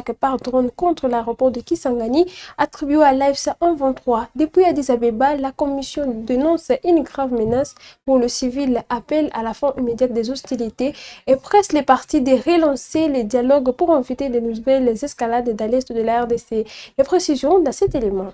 par drone contre l'aéroport de Kisangani, attribué à l'AFC 123. Depuis Addis Abeba, la commission dénonce une grave menace pour le civil, appelle à la fin immédiate des hostilités et presse les parties de relancer les dialogues pour éviter de nouvelles escalades dans l'est de la RDC. Les précisions dans cet élément.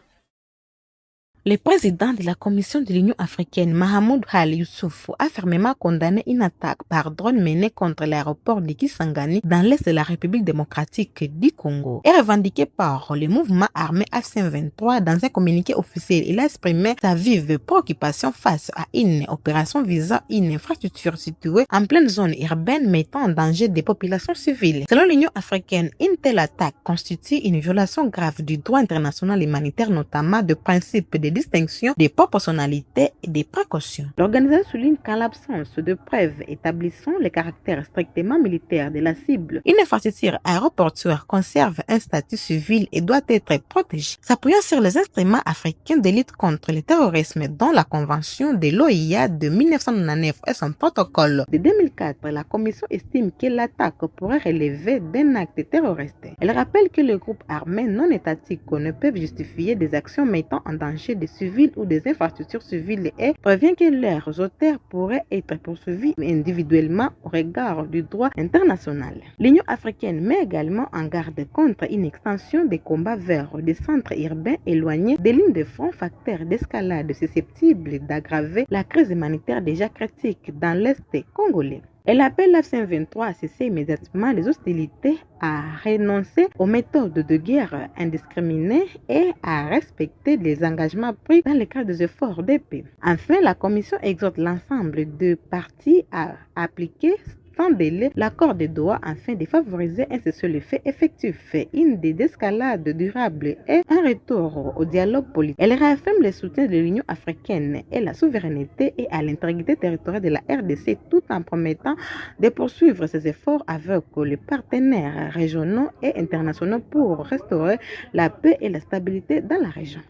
Le président de la Commission de l'Union africaine, Mahamoud Ali Youssouf, a fermement condamné une attaque par drone menée contre l'aéroport de Kisangani dans l'est de la République démocratique du Congo et revendiquée par le mouvement armé AFC-M23. Dans un communiqué officiel, il a exprimé sa vive préoccupation face à une opération visant une infrastructure située en pleine zone urbaine mettant en danger des populations civiles. Selon l'Union africaine, une telle attaque constitue une violation grave du droit international humanitaire, notamment de principes de distinction, des proportionnalités et des précautions. L'organisation souligne qu'en l'absence de preuves établissant le caractère strictement militaire de la cible, une infrastructure aéroportuaire conserve un statut civil et doit être protégée. S'appuyant sur les instruments africains de lutte contre le terrorisme dont la Convention de l'OIA de 1999 et son protocole de 2004, la Commission estime que l'attaque pourrait relever d'un acte terroriste. Elle rappelle que les groupes armés non étatiques ne peuvent justifier des actions mettant en danger des civils ou des infrastructures civiles et prévient que leurs auteurs pourraient être poursuivis individuellement au regard du droit international. L'Union africaine met également en garde contre une extension des combats vers des centres urbains éloignés des lignes de front, facteurs d'escalade susceptibles d'aggraver la crise humanitaire déjà critique dans l'Est congolais. Elle appelle l'AFC-M23 à cesser immédiatement les hostilités, à renoncer aux méthodes de guerre indiscriminées et à respecter les engagements pris dans le cadre des efforts de paix. Enfin, la Commission exhorte l'ensemble des parties à appliquer sans délai l'accord de Doha afin de favoriser un cessez-le-feu effectif, une désescalade durable et un retour au dialogue politique. Elle réaffirme le soutien de l'Union africaine et la souveraineté et à l'intégrité territoriale de la RDC tout en promettant de poursuivre ses efforts avec les partenaires régionaux et internationaux pour restaurer la paix et la stabilité dans la région.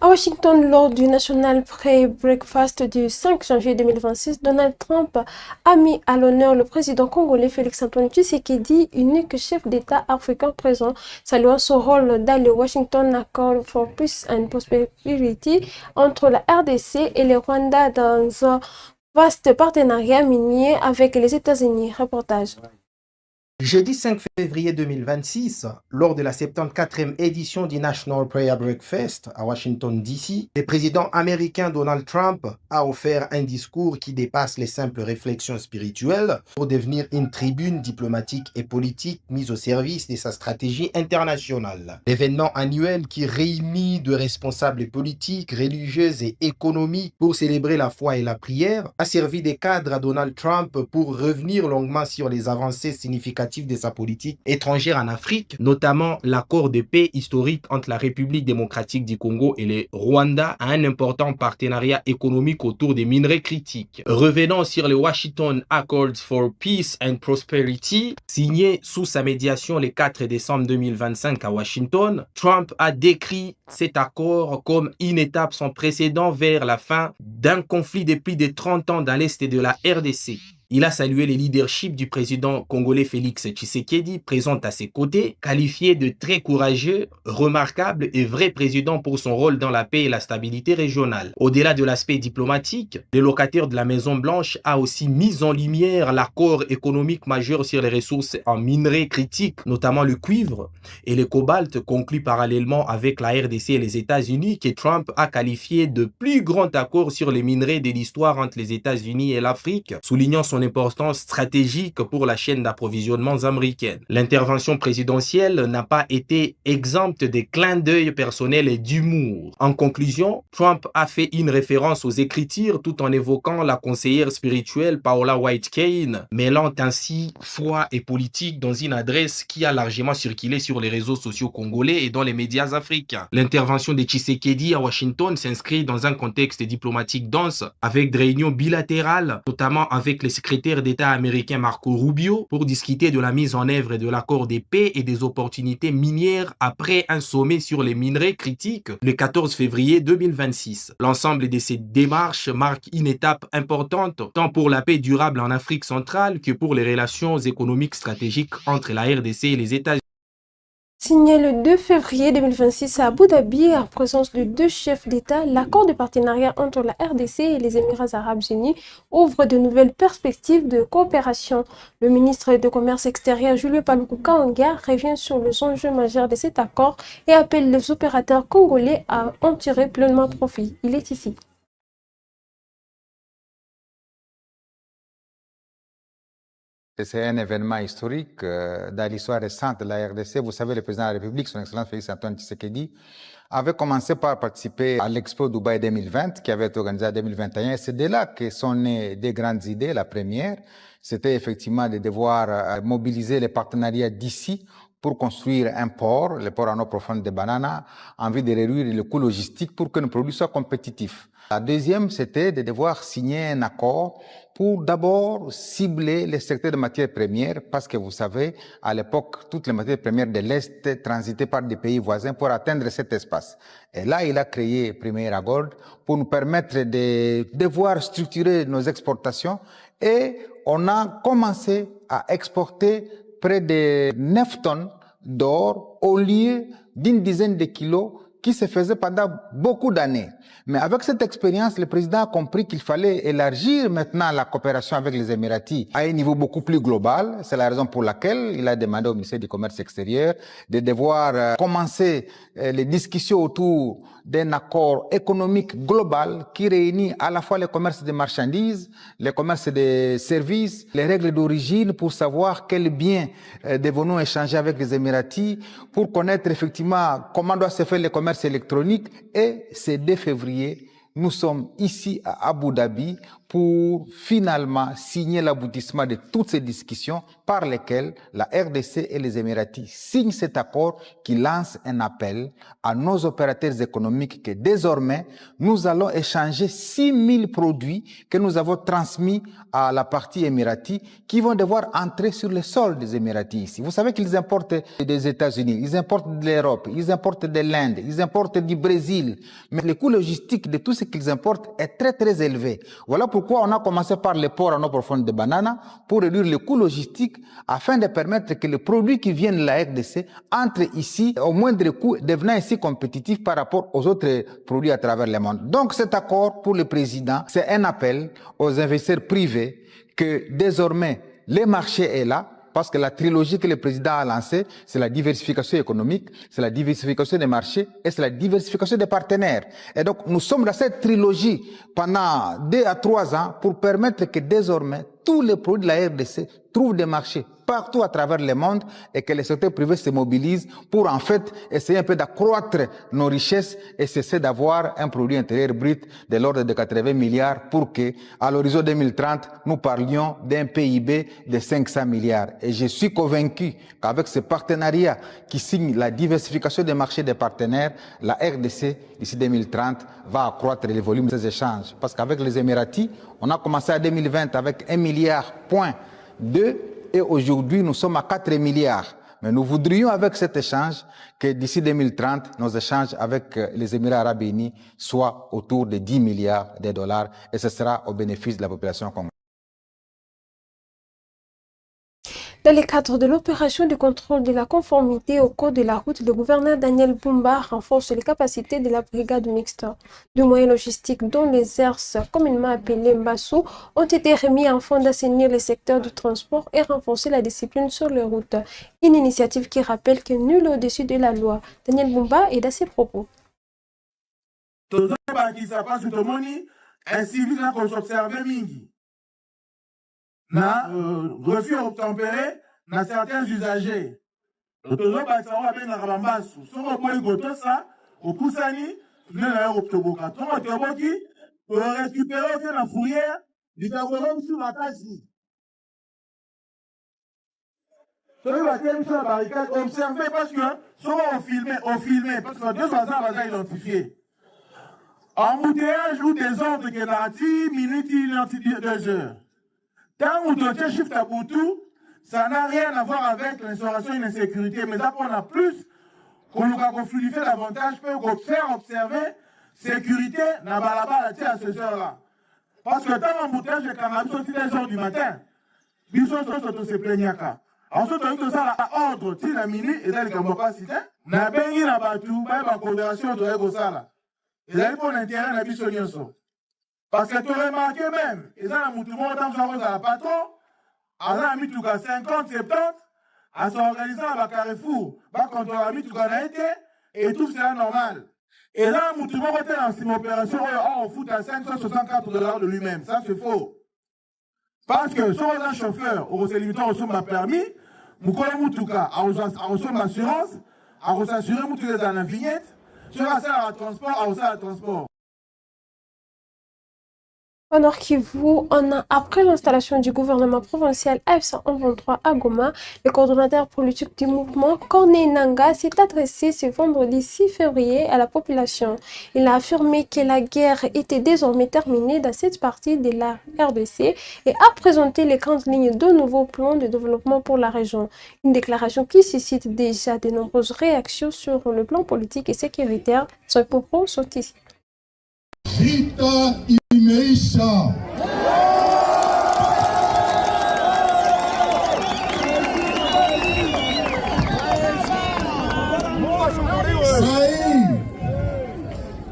À Washington, lors du National Prayer Breakfast du 5 janvier 2026, Donald Trump a mis à l'honneur le président congolais Félix-Antoine Tshisekedi, unique chef d'État africain présent, saluant son rôle dans le Washington Accord for Peace and Prosperity entre la RDC et le Rwanda dans un vaste partenariat minier avec les États-Unis. Reportage. Jeudi 5 février 2026, lors de la 74e édition du National Prayer Breakfast à Washington, D.C., le président américain Donald Trump a offert un discours qui dépasse les simples réflexions spirituelles pour devenir une tribune diplomatique et politique mise au service de sa stratégie internationale. L'événement annuel qui réunit de responsables politiques, religieux et économiques pour célébrer la foi et la prière a servi de cadre à Donald Trump pour revenir longuement sur les avancées significatives de sa politique étrangère en Afrique, notamment l'accord de paix historique entre la République démocratique du Congo et le Rwanda, un important partenariat économique autour des minerais critiques. Revenons sur le Washington Accords for Peace and Prosperity, signé sous sa médiation le 4 décembre 2025 à Washington. Trump a décrit cet accord comme une étape sans précédent vers la fin d'un conflit de plus de 30 ans dans l'est de la RDC. Il a salué le leadership du président congolais Félix Tshisekedi, présent à ses côtés, qualifié de très courageux, remarquable et vrai président pour son rôle dans la paix et la stabilité régionale. Au-delà de l'aspect diplomatique, le locataire de la Maison-Blanche a aussi mis en lumière l'accord économique majeur sur les ressources en minerais critiques, notamment le cuivre et le cobalt, conclu parallèlement avec la RDC et les États-Unis, que Trump a qualifié de plus grand accord sur les minerais de l'histoire entre les États-Unis et l'Afrique, soulignant son importance stratégique pour la chaîne d'approvisionnement américaine. L'intervention présidentielle n'a pas été exempte des clins d'œil personnels et d'humour. En conclusion, Trump a fait une référence aux Écritures tout en évoquant la conseillère spirituelle Paula White Cain, mêlant ainsi foi et politique dans une adresse qui a largement circulé sur les réseaux sociaux congolais et dans les médias africains. L'intervention de Tshisekedi à Washington s'inscrit dans un contexte diplomatique dense avec des réunions bilatérales, notamment avec les secrétaire d'État américain Marco Rubio pour discuter de la mise en œuvre de l'accord de paix et des opportunités minières après un sommet sur les minerais critiques le 14 février 2026. L'ensemble de ces démarches marque une étape importante tant pour la paix durable en Afrique centrale que pour les relations économiques stratégiques entre la RDC et les États-Unis. Signé le 2 février 2026 à Abu Dhabi, en présence de deux chefs d'État, l'accord de partenariat entre la RDC et les Émirats arabes unis ouvre de nouvelles perspectives de coopération. Le ministre du Commerce extérieur, Julio Paluku Kahongya, revient sur les enjeux majeurs de cet accord et appelle les opérateurs congolais à en tirer pleinement profit. Il est ici. C'est un événement historique dans l'histoire récente de la RDC. Vous savez, le président de la République, son Excellence Félix Antoine Tshisekedi, avait commencé par participer à l'Expo Dubaï 2020, qui avait été organisée en 2021. Et c'est de là que sont nées des grandes idées. La première, c'était effectivement de devoir mobiliser les partenariats d'ici pour construire un port, le port en eau profonde de Banana, en vue de réduire le coût logistique pour que nos produits soient compétitifs. La deuxième, c'était de devoir signer un accord pour d'abord cibler les secteurs de matières premières, parce que vous savez, à l'époque, toutes les matières premières de l'Est transitaient par des pays voisins pour atteindre cet espace. Et là, il a créé Primera Gold pour nous permettre de devoir structurer nos exportations, et on a commencé à exporter près de 9 tonnes d'or au lieu d'une dizaine de kilos qui se faisait pendant beaucoup d'années. Mais avec cette expérience, le président a compris qu'il fallait élargir maintenant la coopération avec les Émiratis à un niveau beaucoup plus global. C'est la raison pour laquelle il a demandé au ministère du Commerce extérieur de devoir commencer les discussions autour d'un accord économique global qui réunit à la fois le commerce des marchandises, le commerce des services, les règles d'origine pour savoir quels biens devons-nous échanger avec les Émiratis, pour connaître effectivement comment doit se faire le commerce électronique. Et c'est 2 février, nous sommes ici à Abu Dhabi pour finalement signer l'aboutissement de toutes ces discussions par lesquelles la RDC et les Émiratis signent cet accord qui lance un appel à nos opérateurs économiques que désormais nous allons échanger 6000 produits que nous avons transmis à la partie Émiratis qui vont devoir entrer sur le sol des Émiratis ici. Vous savez qu'ils importent des États-Unis, ils importent de l'Europe, ils importent de l'Inde, ils importent du Brésil, mais le coût logistique de tout ce qu'ils importent est très très élevé. Voilà pourquoi on a commencé par les ports en eau profonde de Banana pour réduire le coût logistique afin de permettre que les produits qui viennent de la RDC entrent ici au moindre coût, devenant ici compétitifs par rapport aux autres produits à travers le monde. Donc cet accord pour le président, c'est un appel aux investisseurs privés que désormais le marché est là, parce que la trilogie que le président a lancée, c'est la diversification économique, c'est la diversification des marchés et c'est la diversification des partenaires. Et donc, nous sommes dans cette trilogie pendant 2 à 3 ans pour permettre que désormais, tous les produits de la RDC trouvent des marchés partout à travers le monde et que les secteurs privés se mobilisent pour en fait essayer un peu d'accroître nos richesses et cesser d'avoir un produit intérieur brut de l'ordre de 80 milliards pour que, à l'horizon 2030, nous parlions d'un PIB de 500 milliards. Et je suis convaincu qu'avec ce partenariat qui signe la diversification des marchés des partenaires, la RDC, d'ici 2030, va accroître les volumes des échanges. Parce qu'avec les Émiratis, on a commencé en 2020 avec 1,2 milliard et aujourd'hui nous sommes à 4 milliards. Mais nous voudrions avec cet échange que d'ici 2030, nos échanges avec les Émirats arabes unis soient autour de 10 milliards de dollars et ce sera au bénéfice de la population congolaise. Dans le cadre de l'opération de contrôle de la conformité au code de la route, le gouverneur Daniel Bumba renforce les capacités de la brigade mixte. Deux moyens logistiques, dont les ERS, communément appelés Mbassou, ont été remis afin d'assainir les secteurs du transport et renforcer la discipline sur les routes. Une initiative qui rappelle que nul au-dessus de la loi. Daniel Bumba est à ses propos. Na refus obtempéré na certains usagers. Toujours ba sawa ben na kabambasu. Soko kwa goto ça au kusani ne na optoboka. Soko toboki pour récupérer la fourrière du taborom sur la taxi. Soko va tenir sur la barricade observer parce que soko on filmé parce que deux voisins va identifier. Embouteillage ou désordre qui est là 10 minutes, 2 heures. Quand on doit shift à Boutou, ça n'a rien à voir avec l'instauration et l'insécurité, mais ça on a plus qu'on nous a fluidifié davantage, peut faire observer sécurité n'a pas la à ces heures-là. Parce que dans l'embouteillage, quand on a sorti les heures du matin, ils sont se plaignent. ensuite toyei kosala ordre ntina mini eza likambo pasi te nabengi na bato bayeba coordination toyei kosala ezali mpo na intérêt na biso nyonso parce que toremarke même eza na mutu moko ntango akozala patron aza na mituka 50-70 asorganize na bacarrefour bakontrola mituka na ye te et tout cela normal eza na mutu moko te na nsima opération oyo aofuta 564 $ de lui-même ça c'est faux parce que soki oza chauffeur okoselimite akosomba permis mokolo mutuka akosomba assurance akosassure mutuka ezala na vignette soki asalaka transport akosala transport. Au Nord Kivu, après l'installation du gouvernement provincial AF123 à Goma, le coordonnateur politique du mouvement, Corneille Nangaa, s'est adressé ce vendredi 6 février à la population. Il a affirmé que la guerre était désormais terminée dans cette partie de la RDC et a présenté les grandes lignes de nouveaux plans de développement pour la région. Une déclaration qui suscite déjà de nombreuses réactions sur le plan politique et sécuritaire. Ses propos sont ici. Vita imeisha. Sai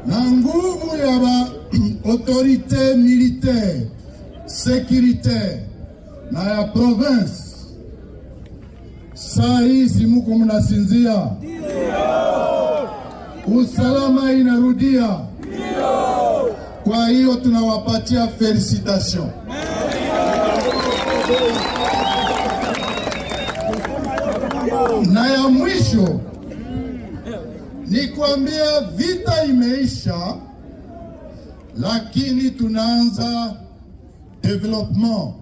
na nguvu ya autorité militaire, sécuritaire na ya province. Sai simuko mnasinzia. Usalama inarudia. Kwa hiyo tunawapatia felicitation. Na ya mwisho ni kuambia vita imeisha, lakini tunaanza development.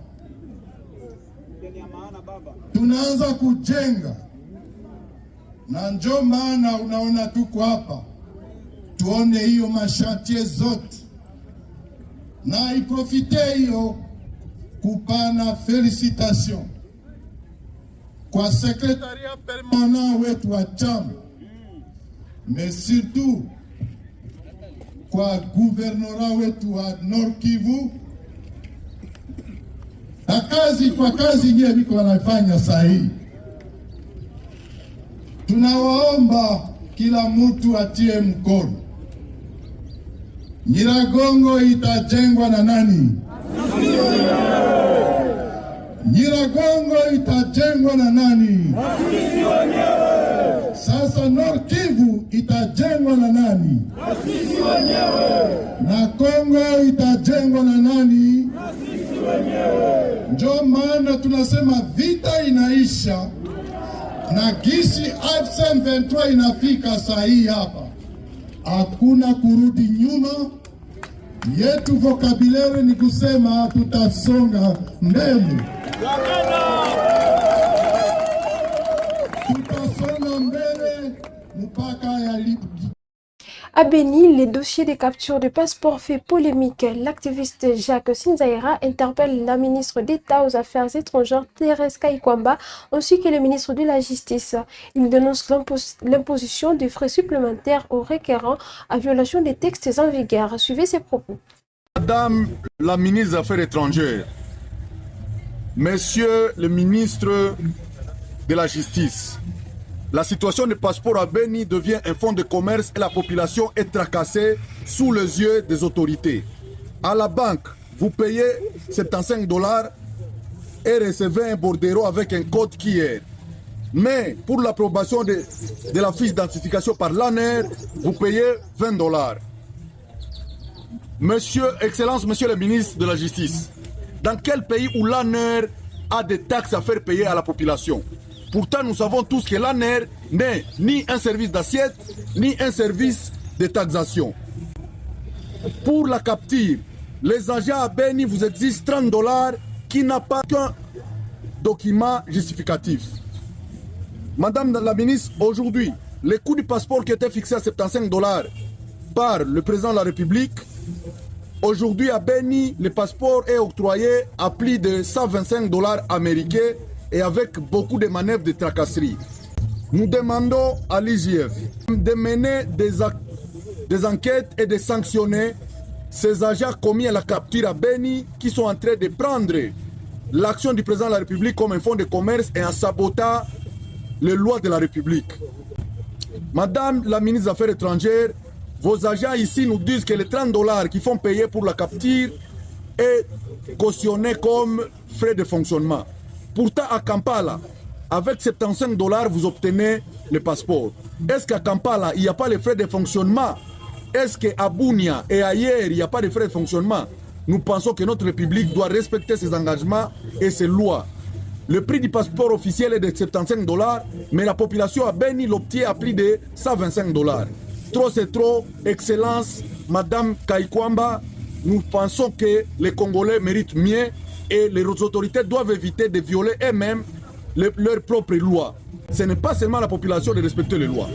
Tunaanza kujenga. Na ndio maana unaona tuko hapa. Tuone hiyo mashantie zote. Na iprofite hiyo kupana felicitation kwa secrétariat permanent wetu wa chama, mais surtout kwa gouvernorat wetu wa Nord Kivu. Na kazi nye biko wanafanya sahihi. Tunawaomba kila mtu atie mkono. Nyiragongo itajengwa na nani? Nyiragongo itajengwa na nani? Sasa Nord Kivu itajengwa na nani? Na Kongo itajengwa na nani? Ndio maana tunasema vita inaisha na gisi AF123 inafika sahihi hapa. Hakuna kurudi nyuma. Yetu vocabulaire ni kusema tutasonga mbele. Tutasonga mbele mpaka ya À Beni, les dossiers de capture de passeports fait polémique. L'activiste Jacques Sinzaira interpelle la ministre d'État aux Affaires étrangères Thérèse Kaikwamba ainsi que le ministre de la Justice. Il dénonce l'imposition de frais supplémentaires aux requérants à violation des textes en vigueur. Suivez ses propos. Madame la ministre des Affaires étrangères, Monsieur le ministre de la Justice, la situation des passeports à Beni devient un fonds de commerce et la population est tracassée sous les yeux des autorités. À la banque, vous payez 75 $ et recevez un bordereau avec un code qui est. Mais pour l'approbation de la fiche d'identification par l'ANER, vous payez 20 $. Excellence, Monsieur le ministre de la Justice, dans quel pays où l'ANER a des taxes à faire payer à la population? Pourtant, nous savons tous que l'ANER n'est ni un service d'assiette, ni un service de taxation. Pour la capture, les agents à Beni vous exigent 30 $ qui n'a pas qu'un document justificatif. Madame la ministre, aujourd'hui, le coût du passeport qui était fixé à 75 $ par le président de la République, aujourd'hui à Beni, le passeport est octroyé à plus de 125 $ américains et avec beaucoup de manœuvres de tracasserie. Nous demandons à l'IGF de mener des enquêtes et de sanctionner ces agents commis à la capture à Beni qui sont en train de prendre l'action du président de la République comme un fonds de commerce et en sabotant les lois de la République. Madame la ministre des Affaires étrangères, vos agents ici nous disent que les $30 qu'ils font payer pour la capture est cautionné comme frais de fonctionnement. Pourtant, à Kampala, avec $75, vous obtenez le passeport. Est-ce qu'à Kampala, il n'y a pas les frais de fonctionnement? Est-ce qu'à Bunia et ailleurs, il n'y a pas de frais de fonctionnement? Nous pensons que notre République doit respecter ses engagements et ses lois. Le prix du passeport officiel est de $75, mais la population à Beni l'obtient à prix de $125. Trop c'est trop, Excellence, Madame Kaikwamba, nous pensons que les Congolais méritent mieux et les autorités doivent éviter de violer eux-mêmes leurs propres lois. Ce n'est pas seulement la population de respecter les lois.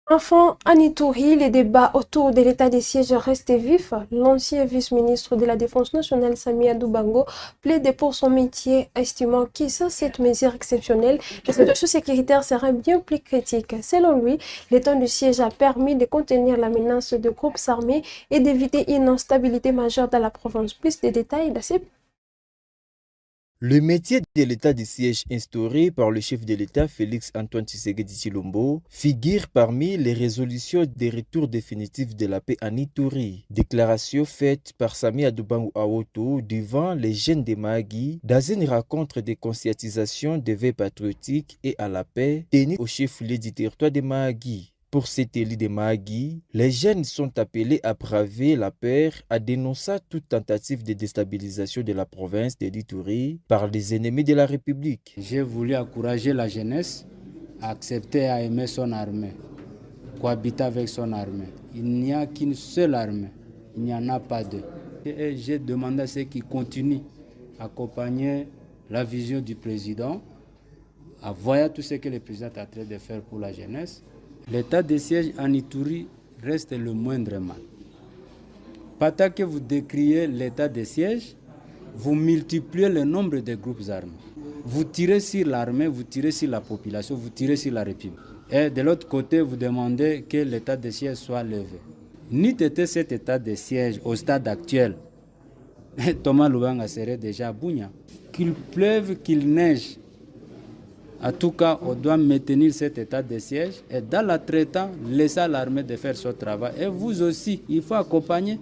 Enfin, à Ituri, les débats autour de l'état des sièges restent vifs. L'ancien vice-ministre de la Défense nationale, Sami Adoubango, plaide pour son métier, estimant que sans cette mesure exceptionnelle, la situation sécuritaire sera bien plus critique. Selon lui, l'état du siège a permis de contenir la menace de groupes armés et d'éviter une instabilité majeure dans la province. Plus de détails dans ces... Le métier de l'état de siège instauré par le chef de l'État Félix Antoine Tshisekedi Tshilombo figure parmi les résolutions des retours définitifs de la paix en Ituri. Déclaration faite par Sami Adoubango Awoto devant les jeunes de Mahagi dans une rencontre de conscientisation des veilles patriotiques et à la paix tenue au chef-lieu du territoire de Mahagi. Pour cet élu de Mahagi, les jeunes sont appelés à braver la peur, à dénoncer toute tentative de déstabilisation de la province de l'Ituri par les ennemis de la République. J'ai voulu encourager la jeunesse à accepter, à aimer son armée, cohabiter avec son armée. Il n'y a qu'une seule armée, il n'y en a pas deux. Et j'ai demandé à ceux qui continuent à accompagner la vision du président, à voir tout ce que le président est en train de faire pour la jeunesse. L'état de siège en Ituri reste le moindre mal. Pas tant que vous décriez l'état de siège, vous multipliez le nombre de groupes armés. Vous tirez sur l'armée, vous tirez sur la population, vous tirez sur la République. Et de l'autre côté, vous demandez que l'état de siège soit levé. N'eût été cet état de siège au stade actuel, Thomas Lubanga serait déjà à Bunia. Qu'il pleuve, qu'il neige, en tout cas, on doit maintenir cet état de siège et dans la traitant, laisser l'armée de faire son travail. Et vous aussi, il faut accompagner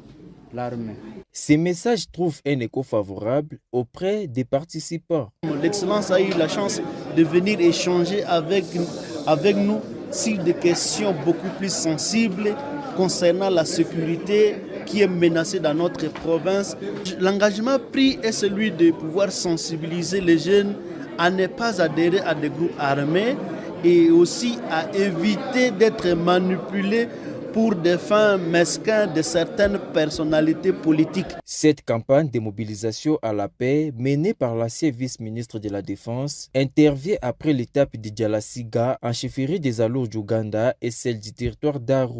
l'armée. Ces messages trouvent un écho favorable auprès des participants. L'Excellence a eu la chance de venir échanger avec nous sur des questions beaucoup plus sensibles concernant la sécurité qui est menacée dans notre province. L'engagement pris est celui de pouvoir sensibiliser les jeunes à ne pas adhérer à des groupes armés et aussi à éviter d'être manipulés pour des fins mesquines de certaines personnalités politiques. Cette campagne de mobilisation à la paix menée par l'ancien vice-ministre de la Défense intervient après l'étape de Djalasiga en chefferie des Alours d'Ouganda et celle du territoire d'Aru.